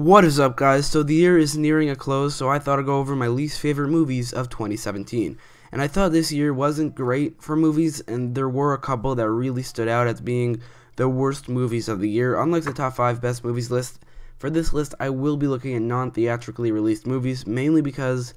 What is up, guys? So the year is nearing a close, so I thought I'd go over my least favorite movies of 2017. And I thought this year wasn't great for movies, and there were a couple that really stood out as being the worst movies of the year. Unlike the top 5 best movies list, for this list I will be looking at non-theatrically released movies, mainly because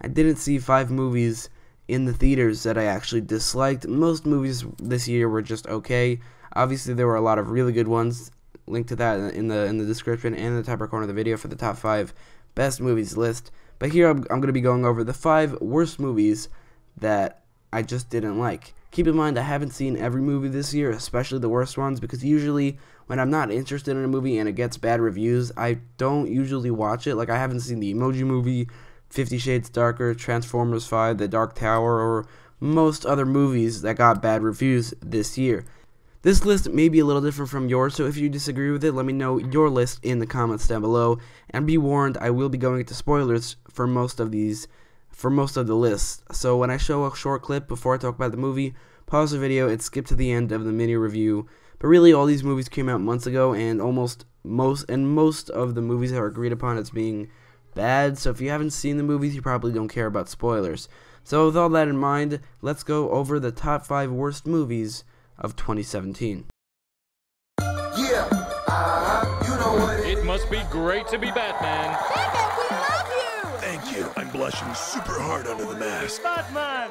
I didn't see 5 movies in the theaters that I actually disliked. Most movies this year were just okay. Obviously there were a lot of really good ones. Link to that in the description and in the top right corner of the video for the top 5 best movies list. But here I'm going to be going over the 5 worst movies that I just didn't like. Keep in mind I haven't seen every movie this year, especially the worst ones, because usually when I'm not interested in a movie and it gets bad reviews, I don't usually watch it. Like I haven't seen the Emoji Movie, 50 Shades Darker, Transformers 5, The Dark Tower, or most other movies that got bad reviews this year. This list may be a little different from yours, so if you disagree with it, let me know your list in the comments down below. And be warned, I will be going into spoilers for most of the lists. So when I show a short clip before I talk about the movie, pause the video and skip to the end of the mini review. But really, all these movies came out months ago, and most of the movies are agreed upon as being bad. So if you haven't seen the movies, you probably don't care about spoilers. So with all that in mind, let's go over the top 5 worst movies of 2017. Yeah, you know what it must be great to be Batman. Batman, we love you! Thank you. I'm blushing super hard under the mask. Batman!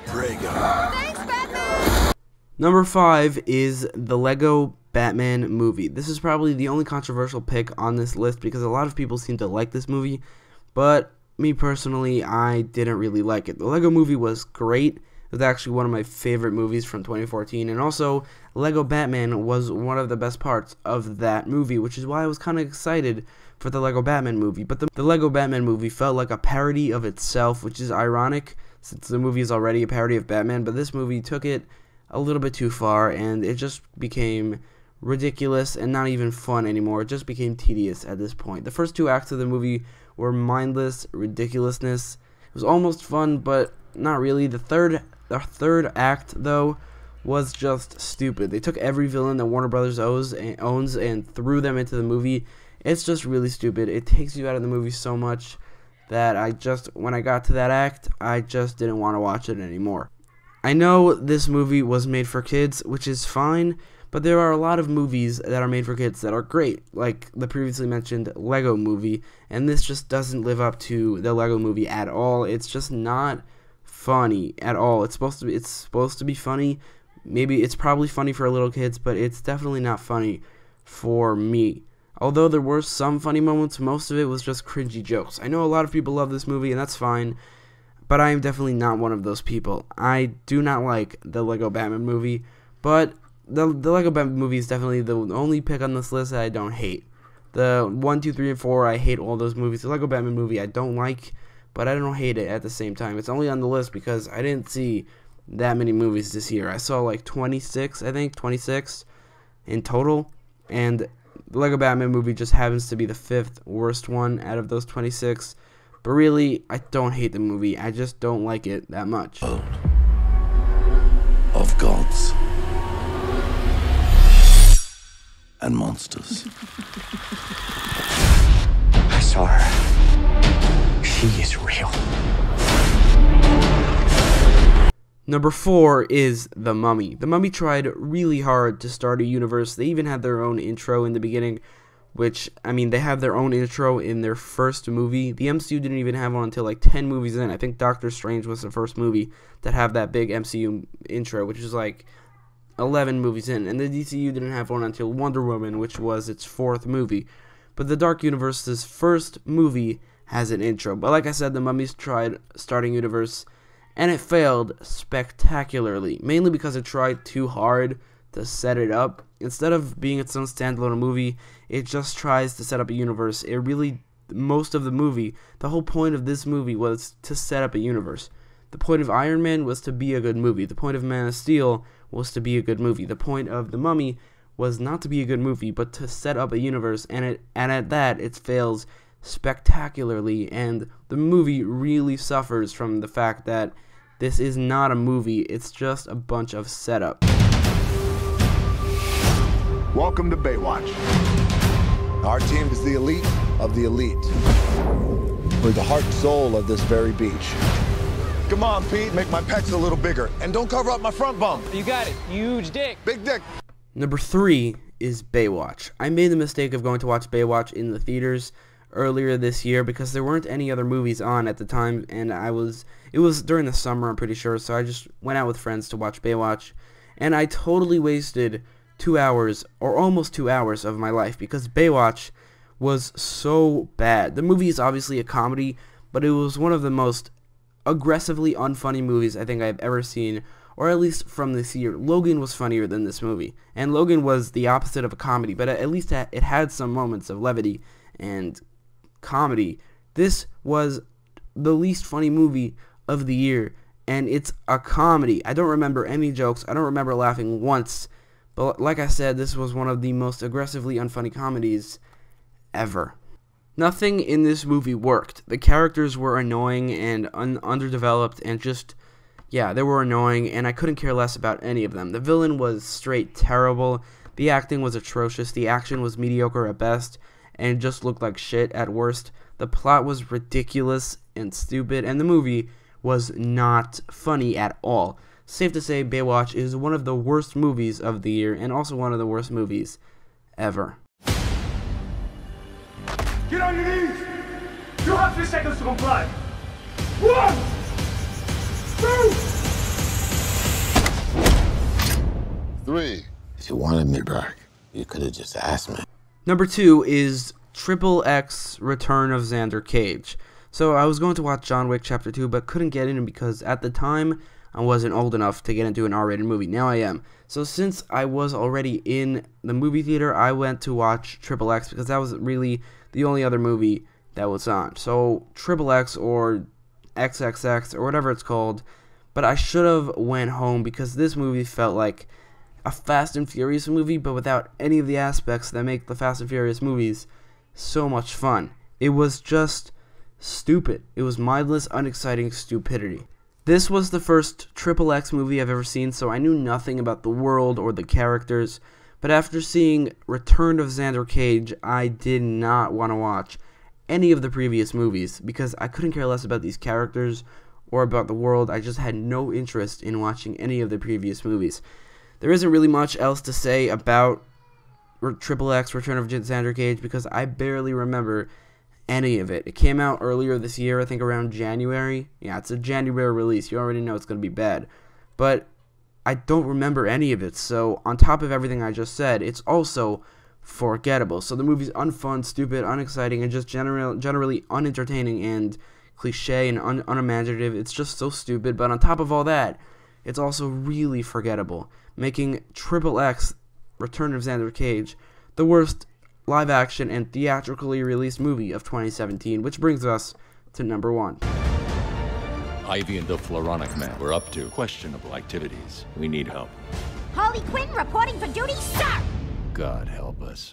Pray God. Thanks, Batman! Number 5 is the Lego Batman movie. This is probably the only controversial pick on this list because a lot of people seem to like this movie, but me personally, I didn't really like it. The Lego movie was great. It was actually one of my favorite movies from 2014, and also Lego Batman was one of the best parts of that movie, which is why I was kind of excited for the Lego Batman movie. But the Lego Batman movie felt like a parody of itself, which is ironic since the movie is already a parody of Batman, but this movie took it a little bit too far, and it just became ridiculous and not even fun anymore. It just became tedious at this point. The first 2 acts of the movie were mindless ridiculousness. It was almost fun, but not really. The third act, though, was just stupid. They took every villain that Warner Brothers owns and threw them into the movie. It's just really stupid. It takes you out of the movie so much that when I got to that act, I just didn't want to watch it anymore. I know this movie was made for kids, which is fine, but there are a lot of movies that are made for kids that are great, like the previously mentioned Lego movie, and this just doesn't live up to the Lego movie at all. It's just not funny at all. It's supposed to be funny. Maybe it's probably funny for little kids, but it's definitely not funny for me. Although there were some funny moments, most of it was just cringy jokes. I know a lot of people love this movie, and that's fine, but I am definitely not one of those people. I do not like the Lego Batman movie, but the Lego Batman movie is definitely the only pick on this list that I don't hate. The 1, 2, 3, and 4, I hate all those movies. The Lego Batman movie I don't like, but I don't hate it at the same time. It's only on the list because I didn't see that many movies this year. I saw like 26 in total, and the Lego Batman movie just happens to be the 5th worst one out of those 26. But really, I don't hate the movie. I just don't like it that much. Of gods and monsters. I saw her. She is real. Number 4 is The Mummy. The Mummy tried really hard to start a universe. They even had their own intro in the beginning, which, I mean, they have their own intro in their first movie. The MCU didn't even have one until like 10 movies in. I think Doctor Strange was the first movie that have that big MCU intro, which is like 11 movies in. And the DCU didn't have one until Wonder Woman, which was its 4th movie. But the Dark Universe's first movie has an intro. But like I said, The Mummy's tried starting universe, and it failed spectacularly, mainly because it tried too hard to set it up. Instead of being its own standalone movie, it just tries to set up a universe. Most of the movie, the whole point of this movie was to set up a universe. The point of Iron Man was to be a good movie. The point of Man of Steel was to be a good movie. The point of The Mummy was not to be a good movie, but to set up a universe, and at that, it fails spectacularly, and the movie really suffers from the fact that this is not a movie, it's just a bunch of setup. Welcome to Baywatch. Our team is the elite, of the elite. We're the heart and soul of this very beach. Come on, Pete, make my pecs a little bigger. And don't cover up my front bump. You got it. Huge dick. Big dick. Number 3 is Baywatch. I made the mistake of going to watch Baywatch in the theaters earlier this year because there weren't any other movies on at the time, and it was during the summer, I'm pretty sure, so I just went out with friends to watch Baywatch, and I totally wasted 2 hours, or almost 2 hours of my life, because Baywatch was so bad. The movie is obviously a comedy, but it was one of the most aggressively unfunny movies I think I've ever seen, or at least from this year. Logan was funnier than this movie, and Logan was the opposite of a comedy, but at least it had some moments of levity and comedy. This was the least funny movie of the year, and it's a comedy. I don't remember any jokes. I don't remember laughing once, but like I said, this was one of the most aggressively unfunny comedies ever. Nothing in this movie worked. The characters were annoying and underdeveloped, and just, yeah, they were annoying, and I couldn't care less about any of them. The villain was straight terrible. The acting was atrocious. The action was mediocre at best, and just looked like shit at worst. The plot was ridiculous and stupid, and the movie was not funny at all. Safe to say, Baywatch is one of the worst movies of the year, and also one of the worst movies ever. Get on your knees! You have 3 seconds to comply. 1, 2, 3. If you wanted me back, you could have just asked me. Number 2 is XXX Return of Xander Cage. So I was going to watch John Wick Chapter 2, but couldn't get in because at the time I wasn't old enough to get into an R-rated movie. Now I am. So since I was already in the movie theater, I went to watch XXX because that was really the only other movie that was on. So XXX or XXX or whatever it's called, but I should have went home because this movie felt like a Fast and Furious movie, but without any of the aspects that make the Fast and Furious movies so much fun. It was just stupid. It was mindless, unexciting stupidity. This was the first XXX movie I've ever seen, so I knew nothing about the world or the characters, but after seeing Return of Xander Cage, I did not want to watch any of the previous movies because I couldn't care less about these characters or about the world. I just had no interest in watching any of the previous movies. There isn't really much else to say about XXX Return of Xander Cage because I barely remember any of it. It came out earlier this year, I think around January. Yeah, it's a January release. You already know it's going to be bad. But I don't remember any of it. So on top of everything I just said, it's also forgettable. So the movie's unfun, stupid, unexciting, and just generally unentertaining and cliche and unimaginative. It's just so stupid. But on top of all that, it's also really forgettable, making XXX Return of Xander Cage the worst live-action and theatrically released movie of 2017, which brings us to number 1. Ivy and the Floronic Man were up to questionable activities. We need help. Harley Quinn reporting for duty, sir! God help us.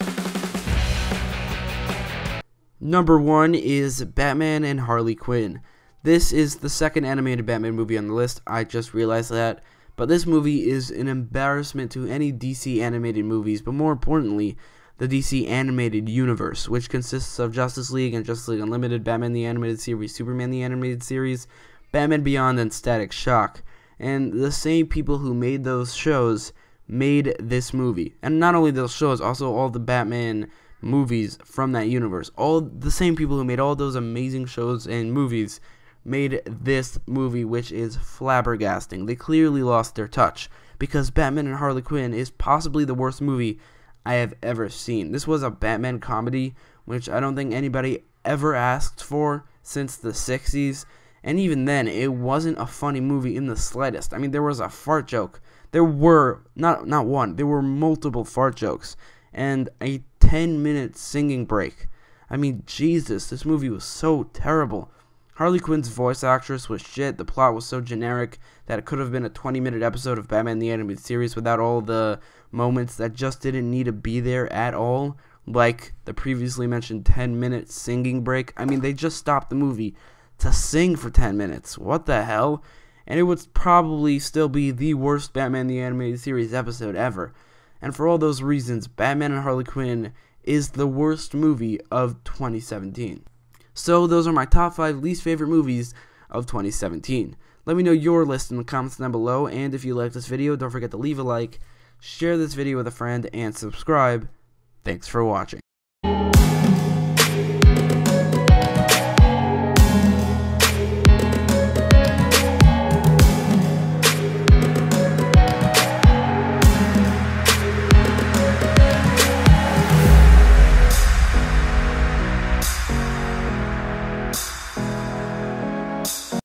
Number 1 is Batman and Harley Quinn. This is the second animated Batman movie on the list. I just realized that. But this movie is an embarrassment to any DC animated movies, but more importantly, the DC animated universe, which consists of Justice League and Justice League Unlimited, Batman the Animated Series, Superman the Animated Series, Batman Beyond, and Static Shock. And the same people who made those shows made this movie. And not only those shows, also all the Batman movies from that universe. All the same people who made all those amazing shows and movies made this movie, which is flabbergasting. They clearly lost their touch, because Batman and Harley Quinn is possibly the worst movie I have ever seen. This was a Batman comedy, which I don't think anybody ever asked for since the 60s, and even then, it wasn't a funny movie in the slightest. I mean, there was a fart joke. There were, not one, there were multiple fart jokes, and a 10-minute singing break. I mean, Jesus, this movie was so terrible. Harley Quinn's voice actress was shit. The plot was so generic that it could have been a 20-minute episode of Batman the Animated Series without all the moments that just didn't need to be there at all, like the previously mentioned 10-minute singing break. I mean, they just stopped the movie to sing for 10 minutes. What the hell? And it would probably still be the worst Batman the Animated Series episode ever. And for all those reasons, Batman and Harley Quinn is the worst movie of 2017. So those are my top 5 least favorite movies of 2017. Let me know your list in the comments down below, and if you like this video, don't forget to leave a like, share this video with a friend, and subscribe. Thanks for watching.